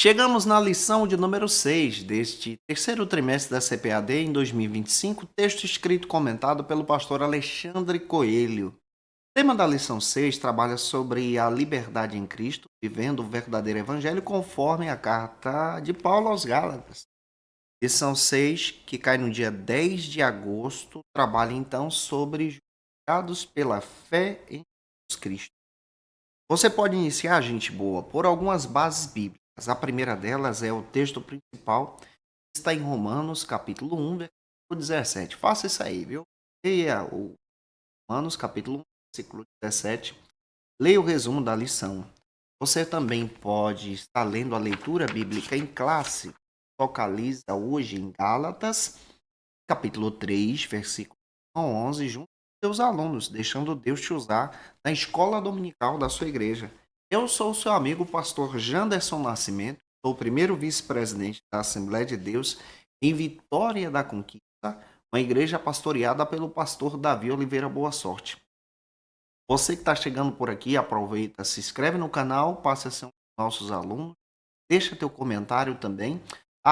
Chegamos na lição de número 6 deste terceiro trimestre da CPAD em 2025, texto escrito e comentado pelo pastor Alexandre Coelho. O tema da lição 6 trabalha sobre a liberdade em Cristo, vivendo o verdadeiro evangelho conforme a carta de Paulo aos Gálatas. Lição 6, que cai no dia 10 de agosto, trabalha então sobre justificados pela fé em Jesus Cristo. Você pode iniciar, gente boa, por algumas bases bíblicas. A primeira delas é o texto principal, que está em Romanos, capítulo 1, versículo 17. Faça isso aí, viu? Leia o Romanos, capítulo 1, versículo 17. Leia o resumo da lição. Você também pode estar lendo a leitura bíblica em classe. Localiza hoje em Gálatas, capítulo 3, versículo 11, junto com seus alunos, deixando Deus te usar na escola dominical da sua igreja. Eu sou o seu amigo, pastor Janderson Nascimento, sou o primeiro vice-presidente da Assembleia de Deus em Vitória da Conquista, uma igreja pastoreada pelo pastor Davi Oliveira Boa Sorte. Você que está chegando por aqui, aproveita, se inscreve no canal, passe a ser um dos nossos alunos, deixa teu comentário também.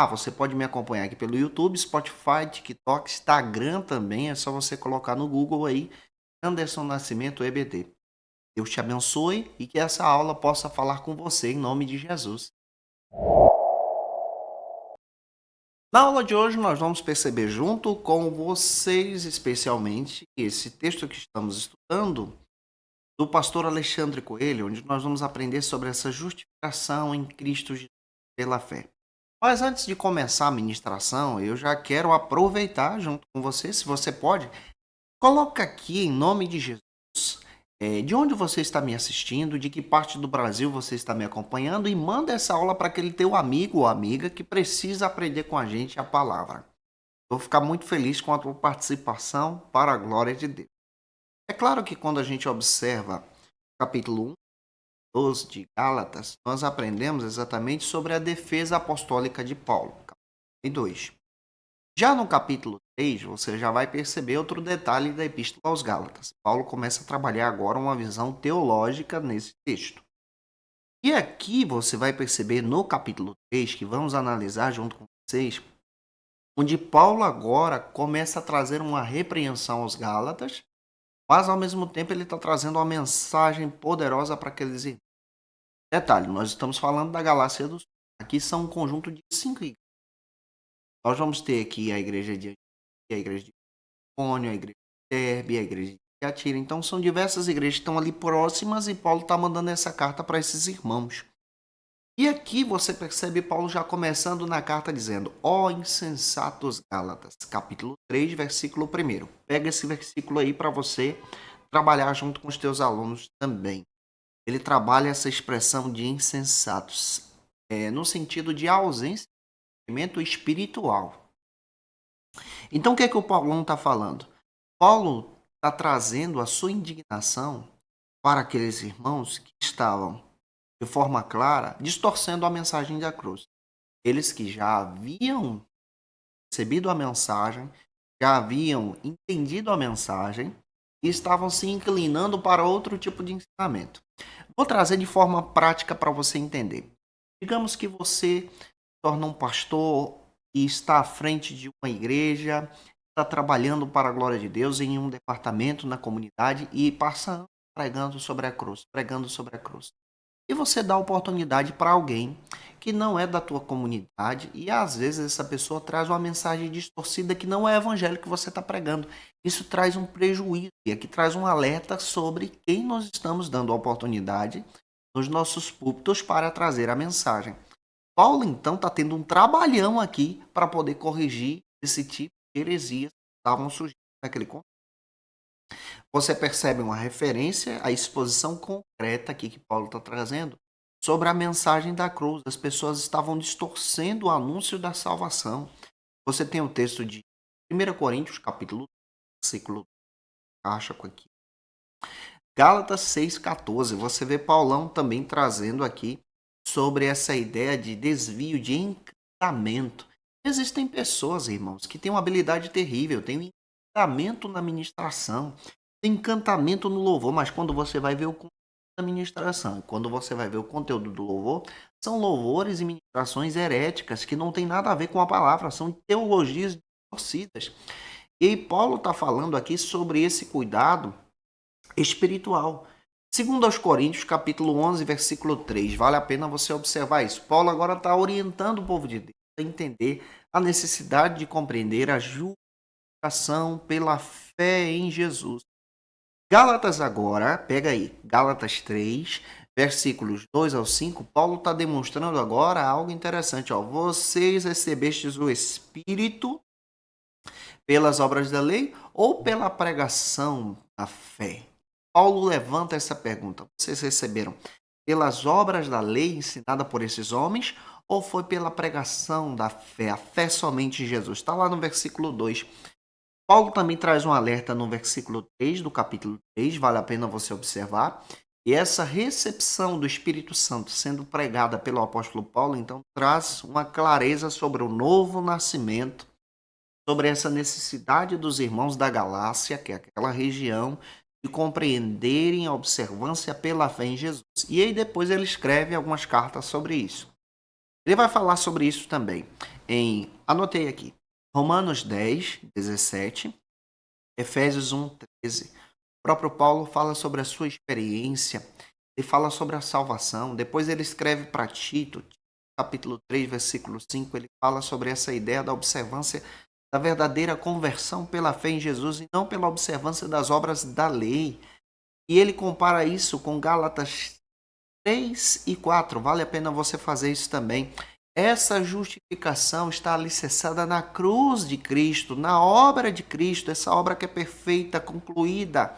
Você pode me acompanhar aqui pelo YouTube, Spotify, TikTok, Instagram também. É só você colocar no Google aí, Anderson Nascimento EBD. Deus te abençoe e que essa aula possa falar com você em nome de Jesus. Na aula de hoje nós vamos perceber junto com vocês, especialmente, esse texto que estamos estudando, do pastor Alexandre Coelho, onde nós vamos aprender sobre essa justificação em Cristo Jesus pela fé. Mas antes de começar a ministração, eu já quero aproveitar junto com você, se você pode, coloca aqui em nome de Jesus, de onde você está me assistindo, de que parte do Brasil você está me acompanhando e manda essa aula para aquele teu amigo ou amiga que precisa aprender com a gente a palavra. Vou ficar muito feliz com a tua participação para a glória de Deus. É claro que quando a gente observa capítulo 1, 12 de Gálatas, nós aprendemos exatamente sobre a defesa apostólica de Paulo, capítulo 2. Já no capítulo 3, você já vai perceber outro detalhe da Epístola aos Gálatas. Paulo começa a trabalhar agora uma visão teológica nesse texto. E aqui você vai perceber no capítulo 3, que vamos analisar junto com vocês, onde Paulo agora começa a trazer uma repreensão aos Gálatas, mas ao mesmo tempo ele está trazendo uma mensagem poderosa para aqueles irmãos. Detalhe, nós estamos falando da Galácia do Sul. Aqui são um conjunto de 5 igrejas. Nós vamos ter aqui a igreja de Antioquia, a igreja de Icônio, a igreja de Derbe, a igreja de Tiatira. Então são diversas igrejas que estão ali próximas e Paulo está mandando essa carta para esses irmãos. E aqui você percebe Paulo já começando na carta dizendo: ó insensatos Gálatas, capítulo 3, versículo 1. Pega esse versículo aí para você trabalhar junto com os teus alunos também. Ele trabalha essa expressão de insensatos, no sentido de ausência de conhecimento espiritual. Então o que é que o Paulo está falando? Paulo está trazendo a sua indignação para aqueles irmãos que estavam, de forma clara, distorcendo a mensagem da cruz. Eles que já haviam recebido a mensagem, já haviam entendido a mensagem e estavam se inclinando para outro tipo de ensinamento. Vou trazer de forma prática para você entender. Digamos que você se torna um pastor e está à frente de uma igreja, está trabalhando para a glória de Deus em um departamento na comunidade e passa anos pregando sobre a cruz, pregando sobre a cruz. E você dá oportunidade para alguém que não é da tua comunidade e às vezes essa pessoa traz uma mensagem distorcida que não é o evangelho que você está pregando. Isso traz um prejuízo e aqui traz um alerta sobre quem nós estamos dando a oportunidade nos nossos púlpitos para trazer a mensagem. Paulo então está tendo um trabalhão aqui para poder corrigir esse tipo de heresias que estavam surgindo naquele contexto. Você percebe uma referência à exposição concreta aqui que Paulo está trazendo sobre a mensagem da cruz. As pessoas estavam distorcendo o anúncio da salvação. Você tem o texto de 1 Coríntios, capítulo 1, versículo, acha aqui. Gálatas 6,14. Você vê Paulão também trazendo aqui sobre essa ideia de desvio, de encantamento. Existem pessoas, irmãos, que têm uma habilidade terrível, têm um encantamento na ministração, tem encantamento no louvor, mas quando você vai ver o da ministração. E quando você vai ver o conteúdo do louvor, são louvores e ministrações heréticas que não tem nada a ver com a palavra, são teologias distorcidas. E aí Paulo está falando aqui sobre esse cuidado espiritual. Segundo aos Coríntios, capítulo 11, versículo 3, vale a pena você observar isso. Paulo agora está orientando o povo de Deus a entender a necessidade de compreender a justificação pela fé em Jesus. Gálatas agora, pega aí, Gálatas 3, versículos 2 ao 5, Paulo está demonstrando agora algo interessante. Ó. Vocês recebestes o Espírito pelas obras da lei ou pela pregação da fé? Paulo levanta essa pergunta. Vocês receberam pelas obras da lei ensinada por esses homens ou foi pela pregação da fé, a fé somente em Jesus? Está lá no versículo 2. Paulo também traz um alerta no versículo 3 do capítulo 3, vale a pena você observar. E essa recepção do Espírito Santo sendo pregada pelo apóstolo Paulo, então, traz uma clareza sobre o novo nascimento, sobre essa necessidade dos irmãos da Galácia, que é aquela região, de compreenderem a observância pela fé em Jesus. E aí depois ele escreve algumas cartas sobre isso. Ele vai falar sobre isso também anotei aqui, Romanos 10, 17, Efésios 1, 13. O próprio Paulo fala sobre a sua experiência, ele fala sobre a salvação, depois ele escreve para Tito, capítulo 3, versículo 5, ele fala sobre essa ideia da observância da verdadeira conversão pela fé em Jesus e não pela observância das obras da lei. E ele compara isso com Gálatas 3 e 4. Vale a pena você fazer isso também. Essa justificação está alicerçada na cruz de Cristo, na obra de Cristo, essa obra que é perfeita, concluída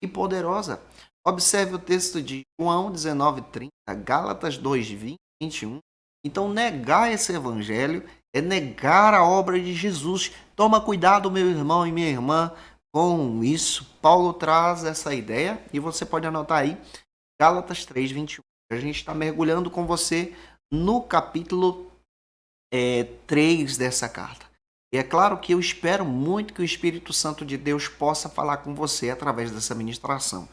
e poderosa. Observe o texto de João 19:30, Gálatas 2:20, 21. Então, negar esse evangelho é negar a obra de Jesus. Toma cuidado, meu irmão e minha irmã, com isso. Paulo traz essa ideia e você pode anotar aí, Gálatas 3:21. A gente está mergulhando com você no capítulo 3 dessa carta. E é claro que eu espero muito que o Espírito Santo de Deus possa falar com você através dessa ministração.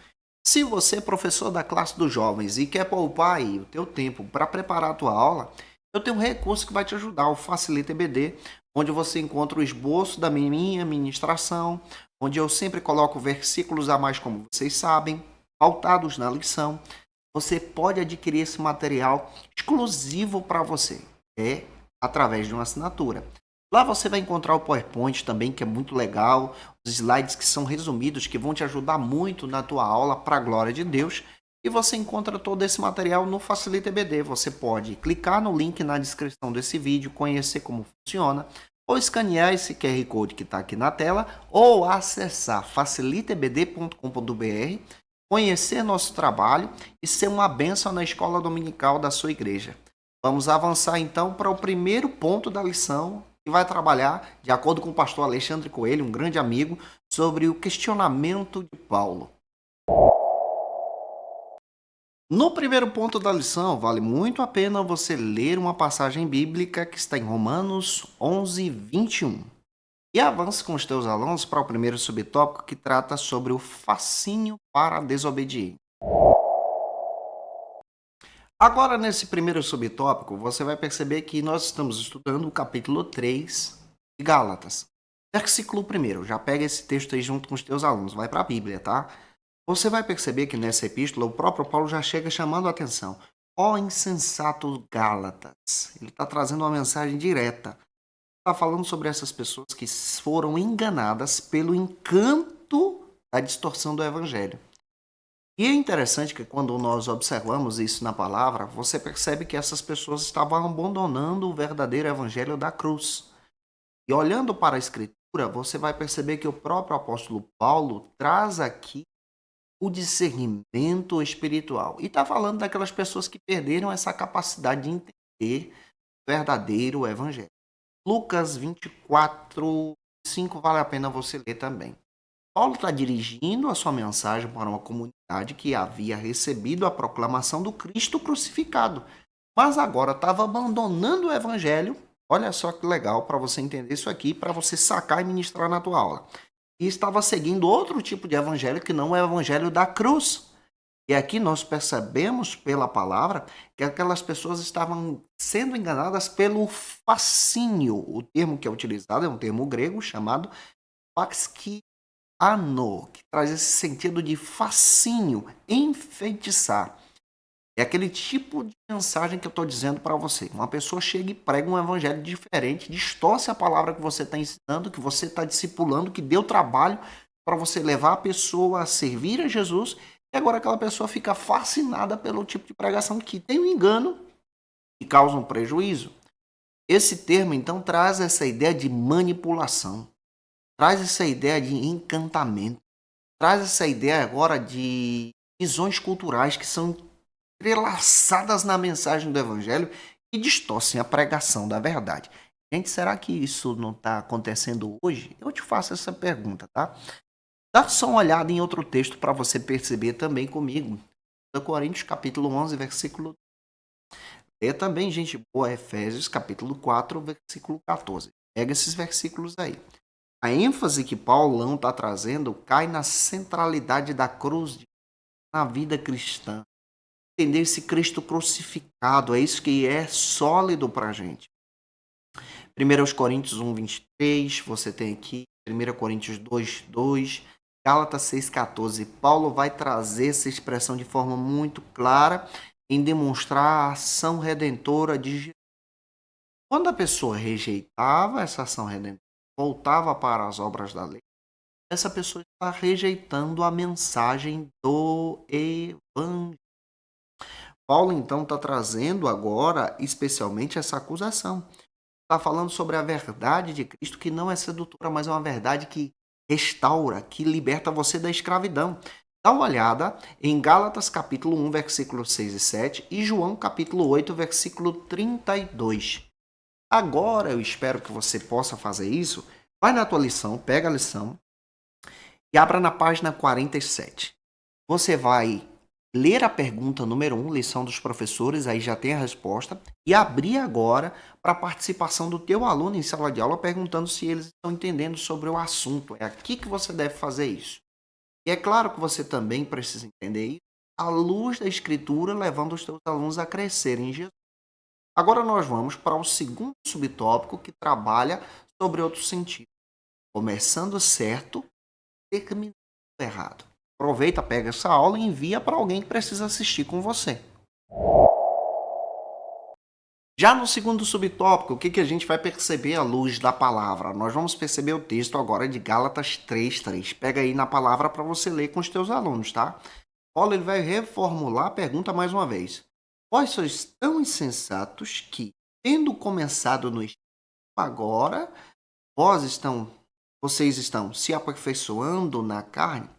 Se você é professor da classe dos jovens e quer poupar aí o teu tempo para preparar a tua aula, eu tenho um recurso que vai te ajudar, o Facilita EBD, onde você encontra o esboço da minha ministração, onde eu sempre coloco versículos a mais, como vocês sabem, pautados na lição. Você pode adquirir esse material exclusivo para você, através de uma assinatura. Lá você vai encontrar o PowerPoint também, que é muito legal, os slides que são resumidos, que vão te ajudar muito na tua aula, para a glória de Deus. E você encontra todo esse material no Facilita EBD. Você pode clicar no link na descrição desse vídeo, conhecer como funciona, ou escanear esse QR Code que está aqui na tela, ou acessar facilitaebd.com.br, conhecer nosso trabalho e ser uma bênção na escola dominical da sua igreja. Vamos avançar então para o primeiro ponto da lição, que vai trabalhar, de acordo com o pastor Alexandre Coelho, um grande amigo, sobre o questionamento de Paulo. No primeiro ponto da lição, vale muito a pena você ler uma passagem bíblica que está em Romanos 11, 21. E avance com os teus alunos para o primeiro subtópico, que trata sobre o fascínio para a desobediência. Agora, nesse primeiro subtópico, você vai perceber que nós estamos estudando o capítulo 3 de Gálatas. Versículo 1. Já pega esse texto aí junto com os teus alunos, vai para a Bíblia, tá? Você vai perceber que nessa epístola o próprio Paulo já chega chamando a atenção. Ó insensato Gálatas. Ele está trazendo uma mensagem direta. Está falando sobre essas pessoas que foram enganadas pelo encanto da distorção do evangelho. E é interessante que quando nós observamos isso na palavra, você percebe que essas pessoas estavam abandonando o verdadeiro evangelho da cruz. E olhando para a escritura, você vai perceber que o próprio apóstolo Paulo traz aqui o discernimento espiritual. E está falando daquelas pessoas que perderam essa capacidade de entender o verdadeiro evangelho. Lucas 24, 5 vale a pena você ler também. Paulo está dirigindo a sua mensagem para uma comunidade que havia recebido a proclamação do Cristo crucificado, mas agora estava abandonando o evangelho. Olha só que legal para você entender isso aqui, para você sacar e ministrar na tua aula. E estava seguindo outro tipo de evangelho que não é o evangelho da cruz. E aqui nós percebemos pela palavra que aquelas pessoas estavam sendo enganadas pelo fascínio. O termo que é utilizado é um termo grego chamado faxi que traz esse sentido de fascínio, enfeitiçar. É aquele tipo de mensagem que eu estou dizendo para você. Uma pessoa chega e prega um evangelho diferente, distorce a palavra que você está ensinando, que você está discipulando, que deu trabalho para você levar a pessoa a servir a Jesus, e agora aquela pessoa fica fascinada pelo tipo de pregação que tem um engano e causa um prejuízo. Esse termo, então, traz essa ideia de manipulação, traz essa ideia de encantamento, traz essa ideia agora de visões culturais que são entrelaçadas na mensagem do evangelho e distorcem a pregação da verdade. Gente, será que isso não está acontecendo hoje? Eu te faço essa pergunta, tá? Dá só uma olhada em outro texto para você perceber também comigo. 2 Coríntios, capítulo 11, versículo. Leia também, gente boa, Efésios, capítulo 4, versículo 14. Pega esses versículos aí. A ênfase que Paulão está trazendo cai na centralidade da cruz na vida cristã. Entender esse Cristo crucificado, é isso que é sólido para a gente. 1 Coríntios 1, 23, você tem aqui 1 Coríntios 2, 2, Gálatas 6, 14. Paulo vai trazer essa expressão de forma muito clara em demonstrar a ação redentora de Jesus. Quando a pessoa rejeitava essa ação redentora, voltava para as obras da lei, essa pessoa está rejeitando a mensagem do Evangelho. Paulo, então, está trazendo agora, especialmente, essa acusação. Está falando sobre a verdade de Cristo, que não é sedutora, mas é uma verdade que restaura, que liberta você da escravidão. Dá uma olhada em Gálatas, capítulo 1, versículos 6 e 7, e João, capítulo 8, versículo 32. Agora, eu espero que você possa fazer isso. Vai na tua lição, pega a lição e abra na página 47. Você vai ler a pergunta número 1, lição dos professores, aí já tem a resposta, e abrir agora para a participação do teu aluno em sala de aula, perguntando se eles estão entendendo sobre o assunto. É aqui que você deve fazer isso. E é claro que você também precisa entender isso à luz da Escritura, levando os teus alunos a crescerem em Jesus. Agora nós vamos para o segundo subtópico que trabalha sobre outro sentido. Começando certo, terminando errado. Aproveita, pega essa aula e envia para alguém que precisa assistir com você. Já no segundo subtópico, o que a gente vai perceber à luz da palavra? Nós vamos perceber o texto agora de Gálatas 3:3. Pega aí na palavra para você ler com os teus alunos, tá? Paulo ele vai reformular a pergunta mais uma vez. Vós sois tão insensatos que, tendo começado no espírito, agora vocês estão se aperfeiçoando na carne?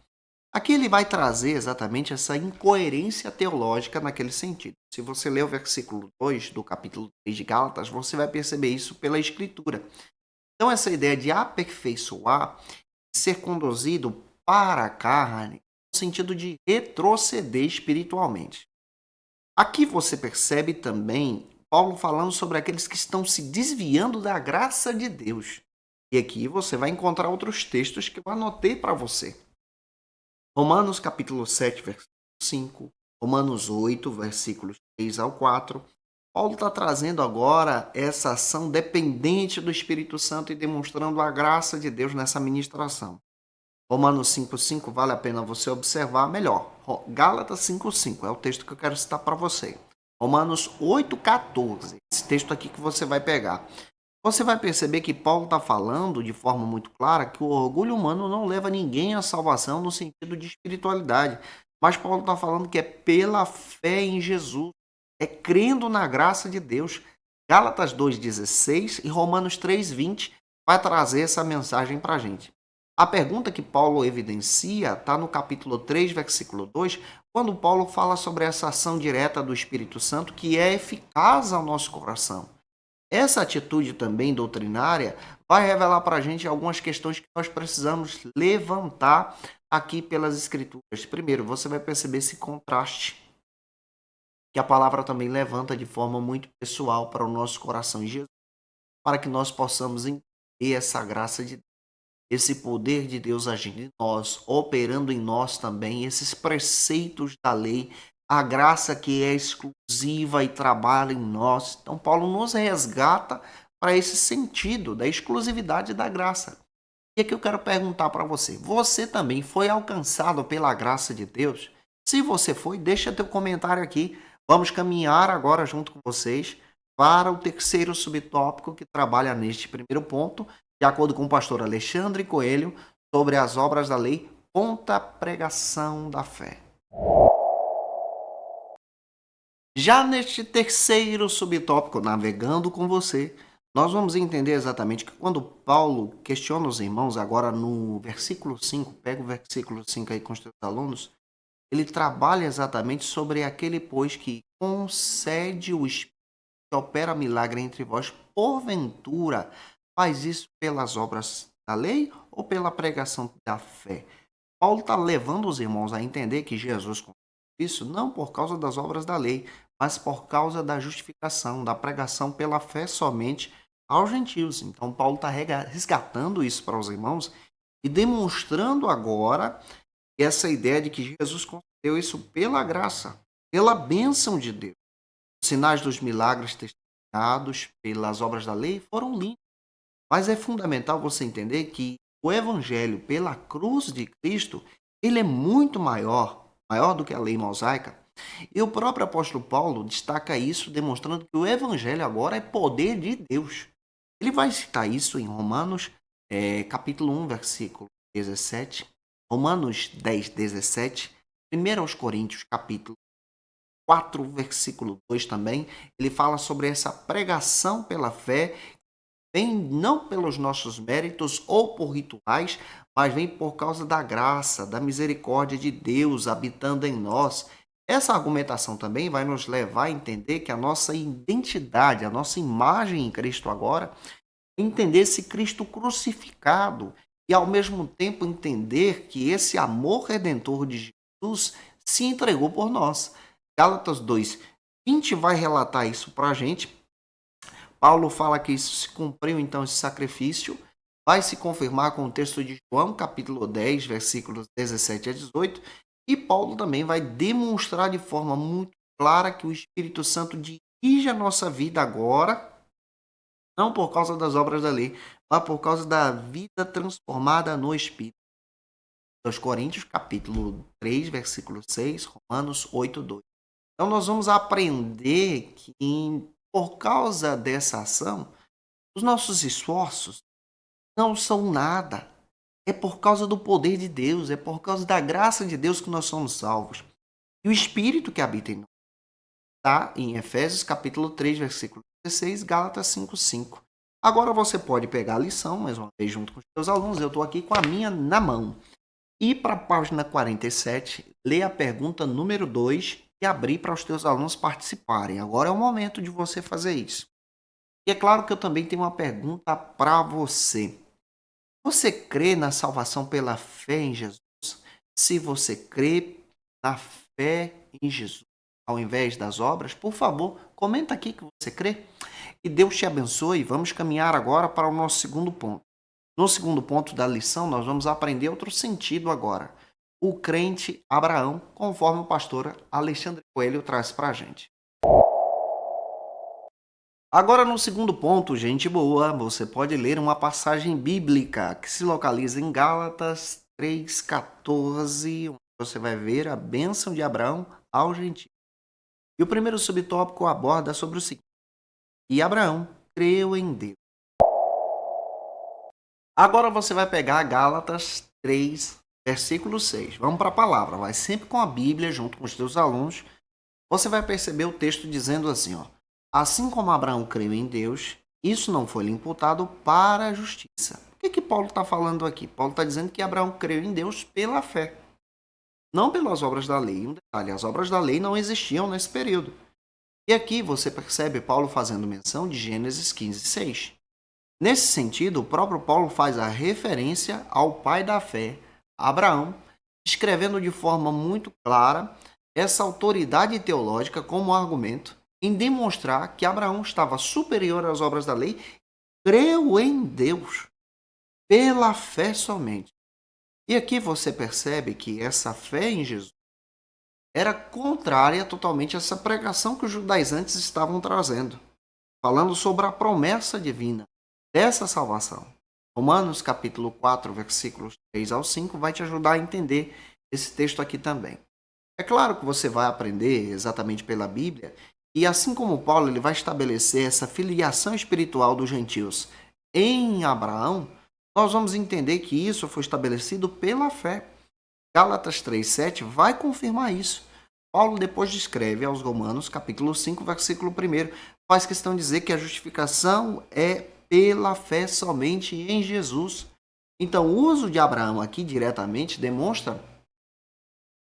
Aqui ele vai trazer exatamente essa incoerência teológica naquele sentido. Se você ler o versículo 2 do capítulo 3 de Gálatas, você vai perceber isso pela Escritura. Então, essa ideia de aperfeiçoar, ser conduzido para a carne, no sentido de retroceder espiritualmente. Aqui você percebe também Paulo falando sobre aqueles que estão se desviando da graça de Deus. E aqui você vai encontrar outros textos que eu anotei para você. Romanos capítulo 7, versículo 5, Romanos 8, versículos 3 ao 4. Paulo está trazendo agora essa ação dependente do Espírito Santo e demonstrando a graça de Deus nessa ministração. Romanos 5,5 vale a pena você observar melhor. Gálatas 5,5 é o texto que eu quero citar para você. Romanos 8,14, esse texto aqui que você vai pegar. Você vai perceber que Paulo está falando de forma muito clara que o orgulho humano não leva ninguém à salvação no sentido de espiritualidade. Mas Paulo está falando que é pela fé em Jesus, é crendo na graça de Deus. Gálatas 2,16 e Romanos 3,20 vai trazer essa mensagem para a gente. A pergunta que Paulo evidencia está no capítulo 3, versículo 2, quando Paulo fala sobre essa ação direta do Espírito Santo que é eficaz ao nosso coração. Essa atitude também doutrinária vai revelar para a gente algumas questões que nós precisamos levantar aqui pelas Escrituras. Primeiro, você vai perceber esse contraste que a palavra também levanta de forma muito pessoal para o nosso coração em Jesus, para que nós possamos entender essa graça de Deus. esse poder de Deus agindo em nós, operando em nós também, esses preceitos da lei, a graça que é exclusiva e trabalha em nós. Então, Paulo nos resgata para esse sentido da exclusividade da graça. E aqui eu quero perguntar para você: você também foi alcançado pela graça de Deus? Se você foi, deixa teu comentário aqui. Vamos caminhar agora junto com vocês para o terceiro subtópico que trabalha neste primeiro ponto, de acordo com o pastor Alexandre Coelho, sobre as obras da lei contra a pregação da fé. Já neste terceiro subtópico, navegando com você, nós vamos entender exatamente que quando Paulo questiona os irmãos, agora no versículo 5, pega o versículo 5 aí com os teus alunos, ele trabalha exatamente sobre aquele, pois, que concede o Espírito que opera milagre entre vós, porventura, faz isso pelas obras da lei ou pela pregação da fé? Paulo está levando os irmãos a entender que Jesus concedeu isso não por causa das obras da lei, mas por causa da justificação, da pregação pela fé somente aos gentios. Então, Paulo está resgatando isso para os irmãos e demonstrando agora essa ideia de que Jesus concedeu isso pela graça, pela bênção de Deus. Os sinais dos milagres testemunhados pelas obras da lei foram lindos, mas é fundamental você entender que o evangelho pela cruz de Cristo, ele é muito maior do que a lei mosaica. E o próprio apóstolo Paulo destaca isso, demonstrando que o evangelho agora é poder de Deus. Ele vai citar isso em Romanos, capítulo 1, versículo 17, Romanos 10, 17, 1 aos Coríntios, capítulo 4, versículo 2 também, ele fala sobre essa pregação pela fé, vem não pelos nossos méritos ou por rituais, mas vem por causa da graça, da misericórdia de Deus habitando em nós. Essa argumentação também vai nos levar a entender que a nossa identidade, a nossa imagem em Cristo agora, entender esse Cristo crucificado e ao mesmo tempo entender que esse amor redentor de Jesus se entregou por nós. Gálatas 2, 20 vai relatar isso para a gente. Paulo fala que isso se cumpriu, então, esse sacrifício vai se confirmar com o texto de João, capítulo 10, versículos 17 a 18, e Paulo também vai demonstrar de forma muito clara que o Espírito Santo dirige a nossa vida agora, não por causa das obras da lei, mas por causa da vida transformada no Espírito. 2 Coríntios, capítulo 3, versículo 6, Romanos 8, 2. Então, nós vamos aprender que, por causa dessa ação, os nossos esforços não são nada. É por causa do poder de Deus, é por causa da graça de Deus que nós somos salvos. E o Espírito que habita em nós está em Efésios capítulo 3, versículo 16, Gálatas 5, 5. Agora você pode pegar a lição, mais uma vez, junto com os seus alunos. Eu estou aqui com a minha na mão. E para a página 47, lê a pergunta número 2 e abrir para os teus alunos participarem. Agora é o momento de você fazer isso. E é claro que eu também tenho uma pergunta para você. Você crê na salvação pela fé em Jesus? Se você crê na fé em Jesus, ao invés das obras, por favor, comenta aqui que você crê. E Deus te abençoe. Vamos caminhar agora para o nosso segundo ponto. No segundo ponto da lição, nós vamos aprender outro sentido agora. O crente Abraão, conforme o pastor Alexandre Coelho traz para a gente. Agora, no segundo ponto, gente boa, você pode ler uma passagem bíblica que se localiza em Gálatas 3,14, onde você vai ver a bênção de Abraão ao gentio. E o primeiro subtópico aborda sobre o seguinte: e Abraão creu em Deus. Agora você vai pegar Gálatas 3, versículo 6. Vamos para a palavra. Vai sempre com a Bíblia, junto com os teus alunos. Você vai perceber o texto dizendo assim, ó. Assim como Abraão creu em Deus, isso não foi lhe imputado para a justiça. O que Paulo está falando aqui? Paulo está dizendo que Abraão creu em Deus pela fé, não pelas obras da lei. Um detalhe, as obras da lei não existiam nesse período. E aqui você percebe Paulo fazendo menção de Gênesis 15, 6. Nesse sentido, o próprio Paulo faz a referência ao pai da fé, Abraão, escrevendo de forma muito clara essa autoridade teológica como argumento em demonstrar que Abraão estava superior às obras da lei, creu em Deus. pela fé somente. E aqui você percebe que essa fé em Jesus era contrária totalmente a essa pregação que os judaizantes estavam trazendo, falando sobre a promessa divina dessa salvação. Romanos capítulo 4, versículos 3 ao 5 vai te ajudar a entender esse texto aqui também. É claro que você vai aprender exatamente pela Bíblia, e assim como Paulo, ele vai estabelecer essa filiação espiritual dos gentios em Abraão, nós vamos entender que isso foi estabelecido pela fé. Gálatas 3:7 vai confirmar isso. Paulo depois descreve aos Romanos, capítulo 5, versículo 1, faz questão de dizer que a justificação é pela fé somente em Jesus. Então, o uso de Abraão aqui diretamente demonstra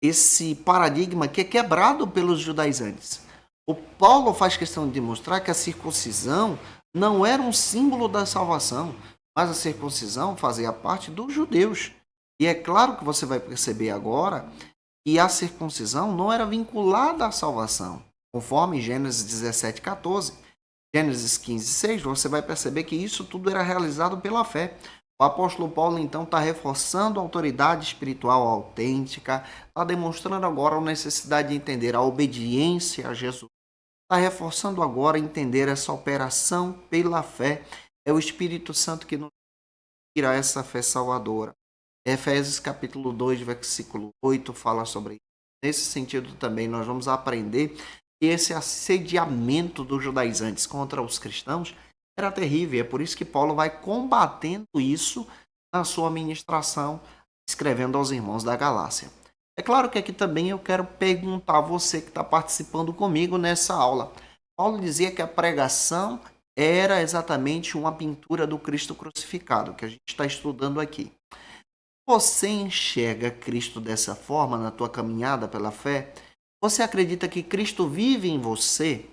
esse paradigma que é quebrado pelos judaizantes. O Paulo faz questão de demonstrar que a circuncisão não era um símbolo da salvação, mas a circuncisão fazia parte dos judeus. E é claro que você vai perceber agora que a circuncisão não era vinculada à salvação, conforme Gênesis 17:14. Gênesis 15:6, você vai perceber que isso tudo era realizado pela fé. O apóstolo Paulo, então, está reforçando a autoridade espiritual autêntica, está demonstrando agora a necessidade de entender a obediência a Jesus. Está reforçando agora entender essa operação pela fé. É o Espírito Santo que nos irá essa fé salvadora. Efésios capítulo 2, versículo 8 fala sobre isso. Nesse sentido também nós vamos aprender que esse assediamento dos judaizantes contra os cristãos era terrível. É por isso que Paulo vai combatendo isso na sua ministração, escrevendo aos irmãos da Galácia. É claro que aqui também eu quero perguntar a você que está participando comigo nessa aula. Paulo dizia que a pregação era exatamente uma pintura do Cristo crucificado, que a gente está estudando aqui. Você enxerga Cristo dessa forma na tua caminhada pela fé? Você acredita que Cristo vive em você?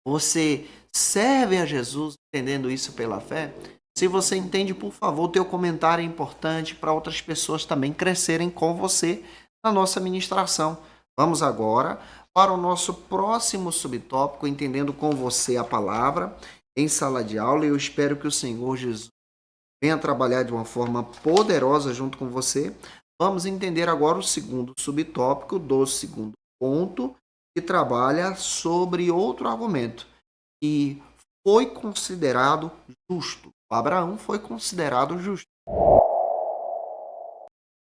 Você serve a Jesus entendendo isso pela fé? Se você entende, por favor, o teu comentário é importante para outras pessoas também crescerem com você na nossa ministração. Vamos agora para o nosso próximo subtópico, entendendo com você a palavra em sala de aula. Eu espero que o Senhor Jesus venha trabalhar de uma forma poderosa junto com você. Vamos entender agora o segundo subtópico do segundo ponto, que trabalha sobre outro argumento, que foi considerado justo. Abraão foi considerado justo.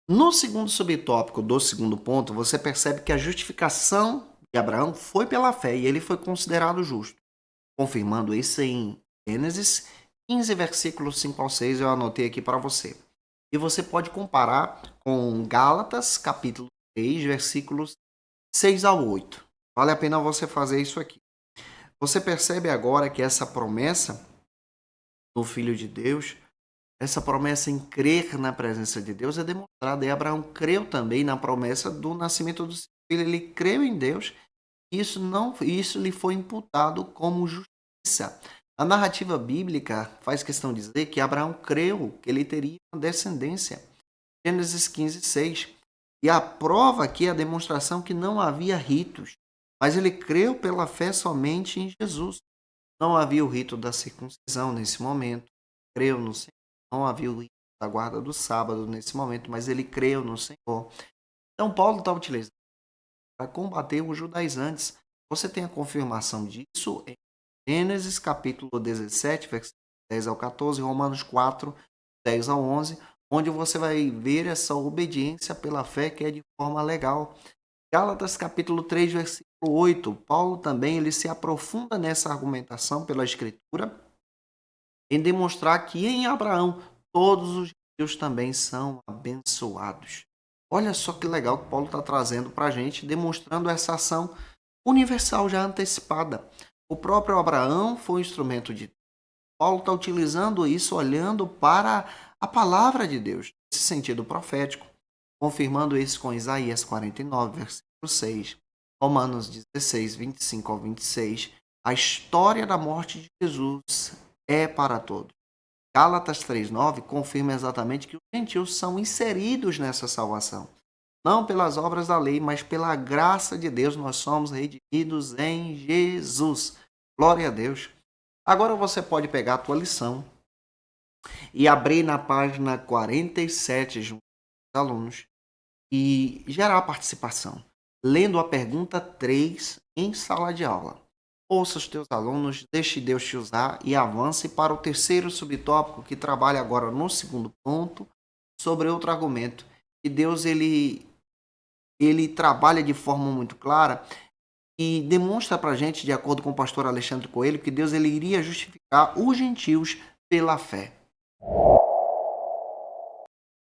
No segundo subtópico do segundo ponto, você percebe que a justificação de Abraão foi pela fé e ele foi considerado justo. Confirmando isso em Gênesis 15, versículos 5 ao 6, eu anotei aqui para você. E você pode comparar com Gálatas, capítulo 3, versículos 6 ao 8. Vale a pena você fazer isso aqui. Você percebe agora que essa promessa do Filho de Deus, essa promessa em crer na presença de Deus é demonstrada. E Abraão creu também na promessa do nascimento do seu filho. Ele creu em Deus. Isso lhe foi imputado como justiça. A narrativa bíblica faz questão de dizer que Abraão creu que ele teria uma descendência. Gênesis 15:6. E a prova aqui é a demonstração que não havia ritos, mas ele creu pela fé somente em Jesus. Não havia o rito da circuncisão nesse momento. Creu no Senhor. Não havia o rito da guarda do sábado nesse momento, mas ele creu no Senhor. Então, Paulo está utilizando para combater os judaizantes. Você tem a confirmação disso em Gênesis capítulo 17, versículos 10 ao 14, Romanos 4, 10 ao 11, onde você vai ver essa obediência pela fé que é de forma legal. Gálatas capítulo 3, versículo 8, Paulo também ele se aprofunda nessa argumentação pela Escritura em demonstrar que em Abraão todos os gentios também são abençoados. Olha só que legal que Paulo está trazendo para a gente, demonstrando essa ação universal já antecipada. O próprio Abraão foi um instrumento de Deus. Paulo está utilizando isso olhando para a palavra de Deus, nesse sentido profético, confirmando isso com Isaías 49, versículo 6, Romanos 16, 25 ao 26. A história da morte de Jesus é para todos. Gálatas 3:9 confirma exatamente que os gentios são inseridos nessa salvação. Não pelas obras da lei, mas pela graça de Deus nós somos redimidos em Jesus. Glória a Deus. Agora você pode pegar a tua lição e abrir na página 47 junto com os alunos e gerar a participação, lendo a pergunta 3 em sala de aula. Ouça os teus alunos, deixe Deus te usar e avance para o terceiro subtópico que trabalha agora no segundo ponto sobre outro argumento. E Deus ele trabalha de forma muito clara e demonstra para a gente, de acordo com o pastor Alexandre Coelho, que Deus ele iria justificar os gentios pela fé.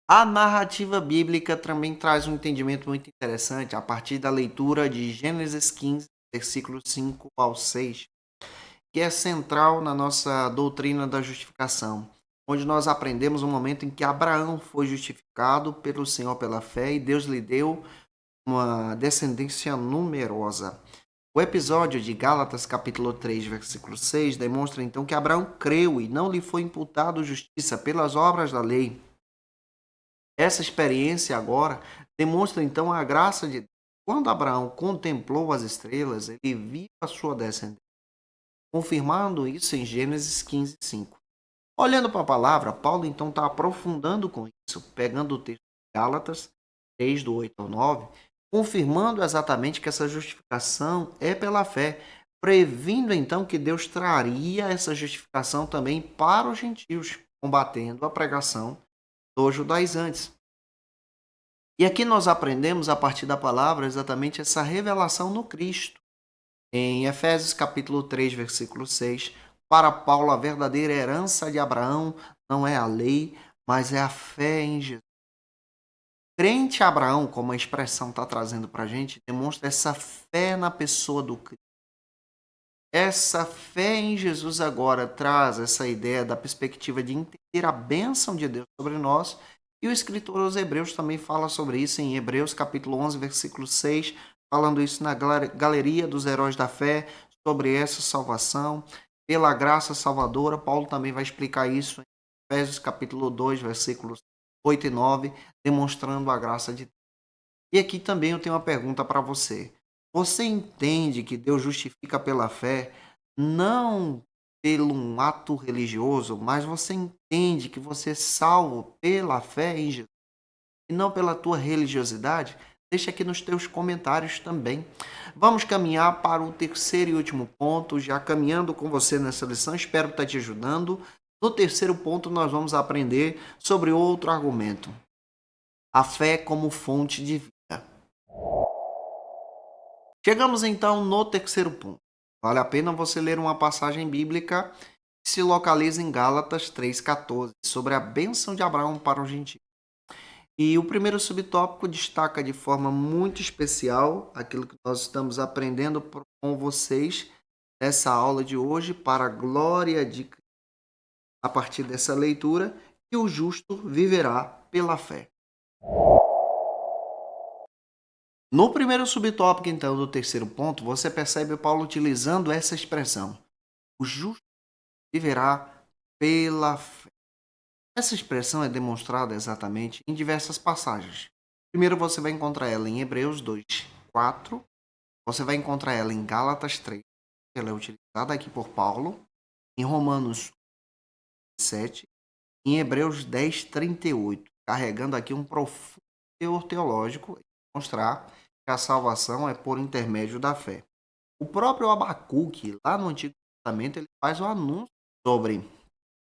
A narrativa bíblica também traz um entendimento muito interessante a partir da leitura de Gênesis 15, versículos 5 ao 6, que é central na nossa doutrina da justificação, onde nós aprendemos o momento em que Abraão foi justificado pelo Senhor pela fé e Deus lhe deu uma descendência numerosa. O episódio de Gálatas, capítulo 3, versículo 6, demonstra então que Abraão creu e não lhe foi imputado justiça pelas obras da lei. Essa experiência agora demonstra então a graça de Deus. Quando Abraão contemplou as estrelas, ele viu a sua descendência, confirmando isso em Gênesis 15, 5. Olhando para a palavra, Paulo então está aprofundando com isso, pegando o texto de Gálatas 3, do 8 ao 9, confirmando exatamente que essa justificação é pela fé, previndo então que Deus traria essa justificação também para os gentios, combatendo a pregação dos judaizantes. E aqui nós aprendemos a partir da palavra exatamente essa revelação no Cristo. Em Efésios capítulo 3, versículo 6, para Paulo a verdadeira herança de Abraão não é a lei, mas é a fé em Jesus. Crente Abraão, como a expressão está trazendo para a gente, demonstra essa fé na pessoa do Cristo. Essa fé em Jesus agora traz essa ideia da perspectiva de entender a bênção de Deus sobre nós. E o escritor aos Hebreus também fala sobre isso em Hebreus capítulo 11, versículo 6, falando isso na galeria dos heróis da fé, sobre essa salvação. Pela graça salvadora, Paulo também vai explicar isso em Efésios capítulo 2, versículos 8 e 9, demonstrando a graça de Deus. E aqui também eu tenho uma pergunta para você. Você entende que Deus justifica pela fé, não pelo um ato religioso, mas você entende que você é salvo pela fé em Jesus e não pela tua religiosidade? Deixa aqui nos teus comentários também. Vamos caminhar para o terceiro e último ponto, já caminhando com você nessa lição, espero estar te ajudando. No terceiro ponto, nós vamos aprender sobre outro argumento. A fé como fonte de vida. Chegamos então no terceiro ponto. Vale a pena você ler uma passagem bíblica que se localiza em Gálatas 3,14, sobre a bênção de Abraão para os gentios. E o primeiro subtópico destaca de forma muito especial aquilo que nós estamos aprendendo com vocês nessa aula de hoje, para a glória de Cristo. A partir dessa leitura, que o justo viverá pela fé. No primeiro subtópico, então, do terceiro ponto, você percebe Paulo utilizando essa expressão: o justo viverá pela fé. Essa expressão é demonstrada exatamente em diversas passagens. Primeiro, você vai encontrar ela em Hebreus 2, 4. Você vai encontrar ela em Gálatas 3. Ela é utilizada aqui por Paulo. Em Romanos 7. Em Hebreus 10, 38. Carregando aqui um profundo teor teológico, mostrar que a salvação é por intermédio da fé. O próprio Abacuque, lá no Antigo Testamento, ele faz o anúncio sobre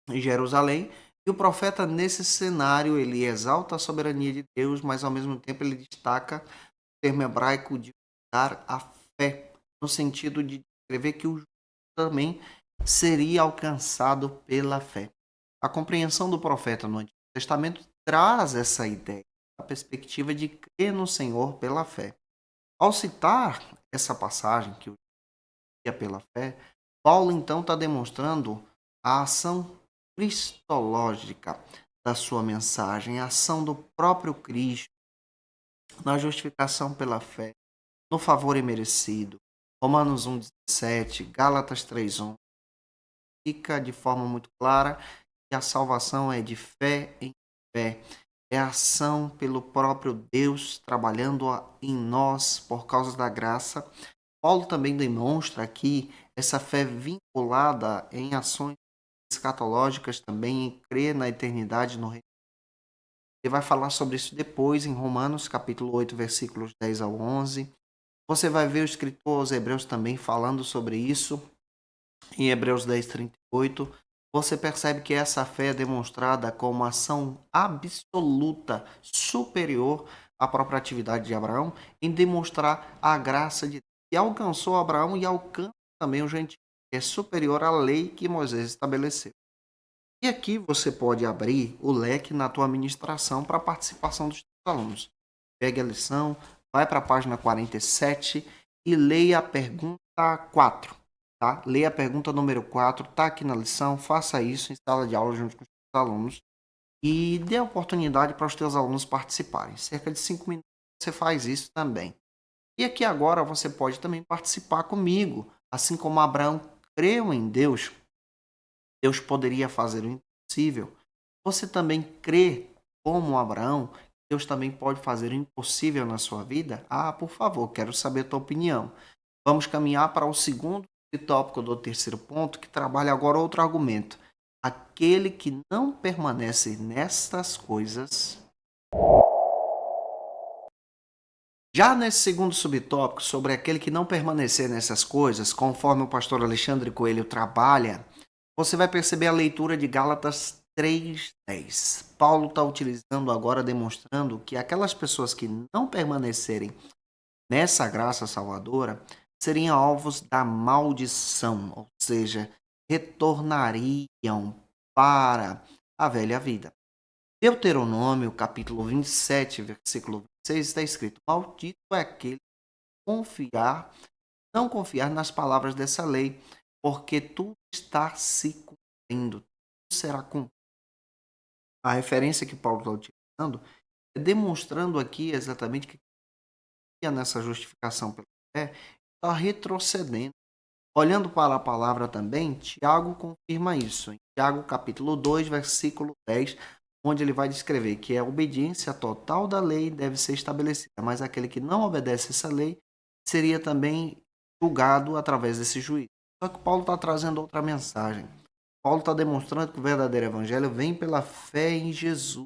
Jerusalém, e o profeta, nesse cenário, ele exalta a soberania de Deus, mas ao mesmo tempo ele destaca o termo hebraico de dar a fé, no sentido de descrever que o justo também seria alcançado pela fé. A compreensão do profeta no Antigo Testamento traz essa ideia, a perspectiva de crer no Senhor pela fé. Ao citar essa passagem, que o é pela fé, Paulo então está demonstrando a ação cristológica da sua mensagem, a ação do próprio Cristo na justificação pela fé, no favor imerecido. Romanos 1,17, Gálatas 3,11, fica de forma muito clara que a salvação é de fé em fé. É a ação pelo próprio Deus trabalhando em nós por causa da graça. Paulo também demonstra aqui essa fé vinculada em ações escatológicas também em crer na eternidade no reino. Ele vai falar sobre isso depois em Romanos, capítulo 8, versículos 10 ao 11. Você vai ver o escritor aos Hebreus também falando sobre isso em Hebreus 10, 38. Você percebe que essa fé é demonstrada como ação absoluta, superior à própria atividade de Abraão, em demonstrar a graça de Deus, que alcançou Abraão e alcança também o gentio, que é superior à lei que Moisés estabeleceu. E aqui você pode abrir o leque na tua ministração para a participação dos teus alunos. Pegue a lição, vai para a página 47 e leia a pergunta 4. Tá? Leia a pergunta número 4, está aqui na lição, faça isso em sala de aula junto com os teus alunos e dê a oportunidade para os teus alunos participarem. Cerca de 5 minutos você faz isso também. E aqui agora você pode também participar comigo, assim como Abraão creu em Deus. Deus poderia fazer o impossível. Você também crê, como Abraão, Deus também pode fazer o impossível na sua vida? Ah, por favor, quero saber a tua opinião. Vamos caminhar para o segundo tópico do terceiro ponto, que trabalha agora outro argumento. Aquele que não permanece nestas coisas. Já nesse segundo subtópico, sobre aquele que não permanecer nessas coisas, conforme o pastor Alexandre Coelho trabalha, você vai perceber a leitura de Gálatas 3:10. Paulo está utilizando agora, demonstrando que aquelas pessoas que não permanecerem nessa graça salvadora seriam alvos da maldição, ou seja, retornariam para a velha vida. Deuteronômio, capítulo 27, versículo 26, está escrito: Maldito é aquele que não confiar nas palavras dessa lei, porque tudo está se cumprindo, tudo será cumprido. A referência que Paulo está utilizando é demonstrando aqui exatamente que nessa justificação pela fé está retrocedendo. Olhando para a palavra também, Tiago confirma isso. Em Tiago capítulo 2, versículo 10, onde ele vai descrever que a obediência total da lei deve ser estabelecida, mas aquele que não obedece essa lei seria também julgado através desse juízo. Só que Paulo está trazendo outra mensagem. Paulo está demonstrando que o verdadeiro evangelho vem pela fé em Jesus.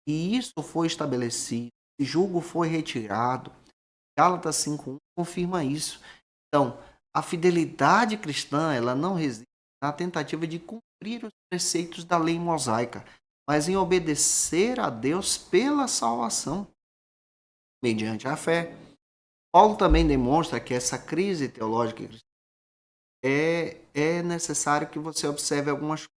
E isso foi estabelecido, o julgo foi retirado. Gálatas 5:1 confirma isso. Então, a fidelidade cristã, ela não reside na tentativa de cumprir os preceitos da lei mosaica, mas em obedecer a Deus pela salvação, mediante a fé. Paulo também demonstra que essa crise teológica cristã é necessário que você observe algumas coisas.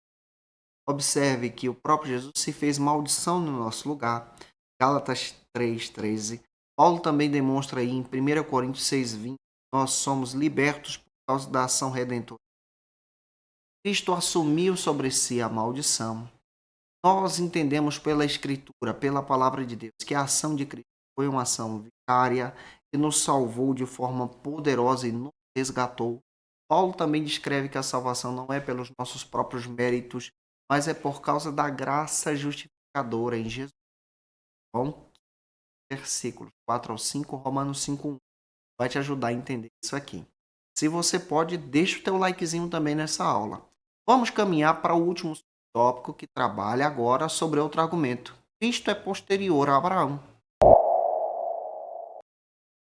Observe que o próprio Jesus se fez maldição no nosso lugar. Gálatas 3:13. Paulo também demonstra aí em 1 Coríntios 6:20, nós somos libertos por causa da ação redentora. Cristo assumiu sobre si a maldição. Nós entendemos pela Escritura, pela palavra de Deus, que a ação de Cristo foi uma ação vicária que nos salvou de forma poderosa e nos resgatou. Paulo também descreve que a salvação não é pelos nossos próprios méritos, mas é por causa da graça justificadora em Jesus. Bom, versículos 4 ao 5, Romanos 5:1. Vai te ajudar a entender isso aqui. Se você pode, deixa o teu likezinho também nessa aula. Vamos caminhar para o último tópico que trabalha agora sobre outro argumento. Cristo é posterior a Abraão.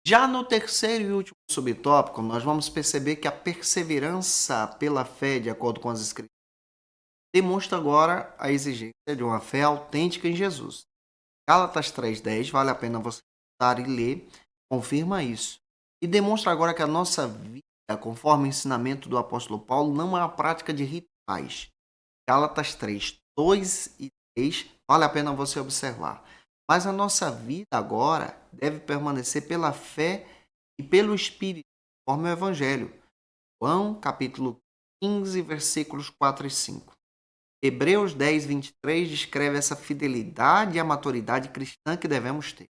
Já no terceiro e último subtópico, nós vamos perceber que a perseverança pela fé, de acordo com as Escrituras, demonstra agora a exigência de uma fé autêntica em Jesus. Gálatas 3:10, vale a pena você estudar e ler, confirma isso. E demonstra agora que a nossa vida, conforme o ensinamento do apóstolo Paulo, não é a prática de rituais. Gálatas 3:2 e 3, vale a pena você observar. Mas a nossa vida agora deve permanecer pela fé e pelo Espírito, conforme o Evangelho. João, capítulo 15, versículos 4 e 5. Hebreus 10:23 descreve essa fidelidade e a maturidade cristã que devemos ter.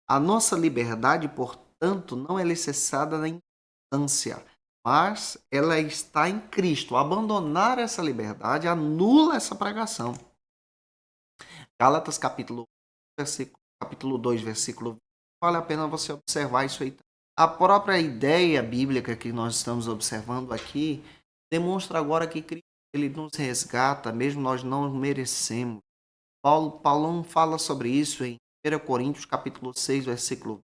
A nossa liberdade, portanto, não é alicerçada na instância, mas ela está em Cristo. Abandonar essa liberdade anula essa pregação. Gálatas capítulo 2, versículo 20. Vale a pena você observar isso aí. A própria ideia bíblica que nós estamos observando aqui demonstra agora que Cristo ele nos resgata, mesmo nós não merecemos. Paulão fala sobre isso em 1 Coríntios capítulo 6, versículo 20.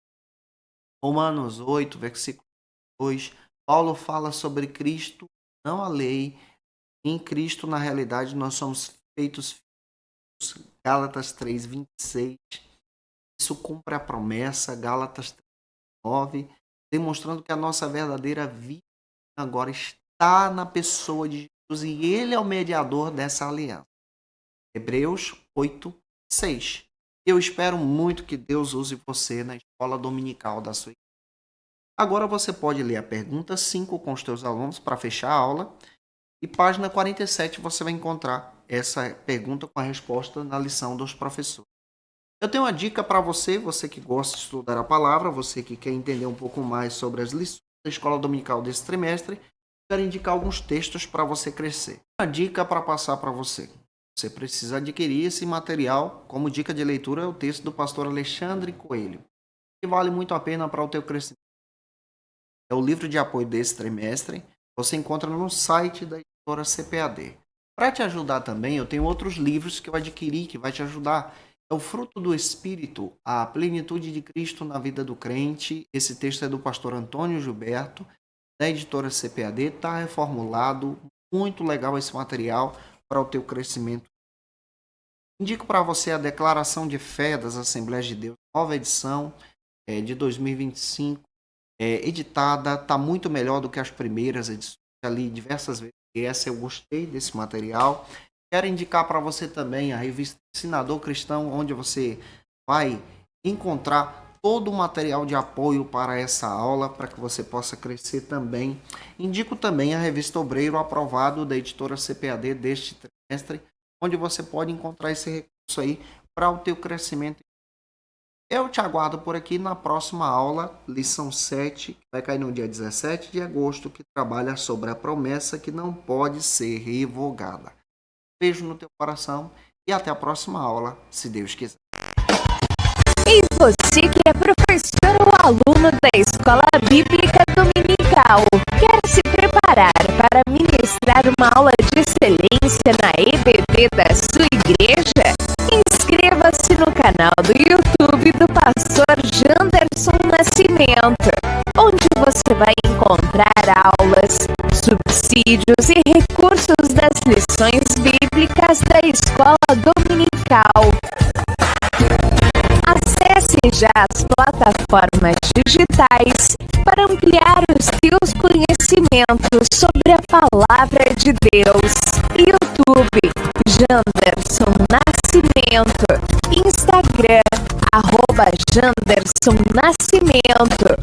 Romanos 8, versículo 2. Paulo fala sobre Cristo, não a lei. Em Cristo, na realidade, nós somos feitos filhos. Gálatas 3, 26. Isso cumpre a promessa, Gálatas 3, 9, demonstrando que a nossa verdadeira vida agora está na pessoa de Jesus e ele é o mediador dessa aliança. Hebreus 8, 6. Eu espero muito que Deus use você na escola dominical da sua igreja. Agora você pode ler a pergunta 5 com os teus alunos para fechar a aula. E página 47 você vai encontrar essa pergunta com a resposta na lição dos professores. Eu tenho uma dica para você, você que gosta de estudar a palavra, você que quer entender um pouco mais sobre as lições da escola dominical desse trimestre, quero indicar alguns textos para você crescer. Uma dica para passar para você. Você precisa adquirir esse material, como dica de leitura é o texto do pastor Alexandre Coelho, que vale muito a pena para o teu crescimento. É o livro de apoio desse trimestre, você encontra no site da editora CPAD. Para te ajudar também, eu tenho outros livros que eu adquiri que vai te ajudar. É o Fruto do Espírito, a plenitude de Cristo na vida do crente. Esse texto é do pastor Antônio Gilberto, da editora CPAD, está reformulado, muito legal esse material para o teu crescimento. Indico para você a Declaração de Fé das Assembleias de Deus, nova edição de 2025, editada, está muito melhor do que as primeiras edições, ali diversas vezes, e essa eu gostei desse material. Quero indicar para você também a revista Ensinador Cristão, onde você vai encontrar todo o material de apoio para essa aula, para que você possa crescer também. Indico também a revista Obreiro Aprovado, da editora CPAD deste trimestre, onde você pode encontrar esse recurso aí para o teu crescimento. Eu te aguardo por aqui na próxima aula, lição 7, que vai cair no dia 17 de agosto, que trabalha sobre a promessa que não pode ser revogada. Beijo no teu coração e até a próxima aula, se Deus quiser. E você que é professor ou aluno da Escola Bíblica Dominical, quer se preparar para ministrar uma aula de excelência na EBD da sua igreja? Inscreva-se no canal do YouTube do pastor Janderson Nascimento, onde você vai encontrar aulas, subsídios e recursos das lições bíblicas da Escola Dominical. Acesse já as plataformas digitais para ampliar os teus conhecimentos sobre a Palavra de Deus. YouTube, Janderson Nascimento. Instagram, @Janderson Nascimento.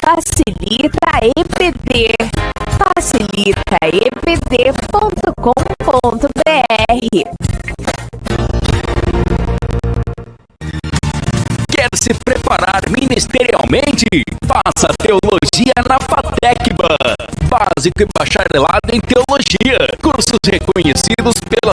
@FacilitaEPD. facilitaepd.com.br. Quer se preparar ministerialmente? Faça Teologia na FATECBA. Básico e bacharelado em Teologia. Cursos reconhecidos pela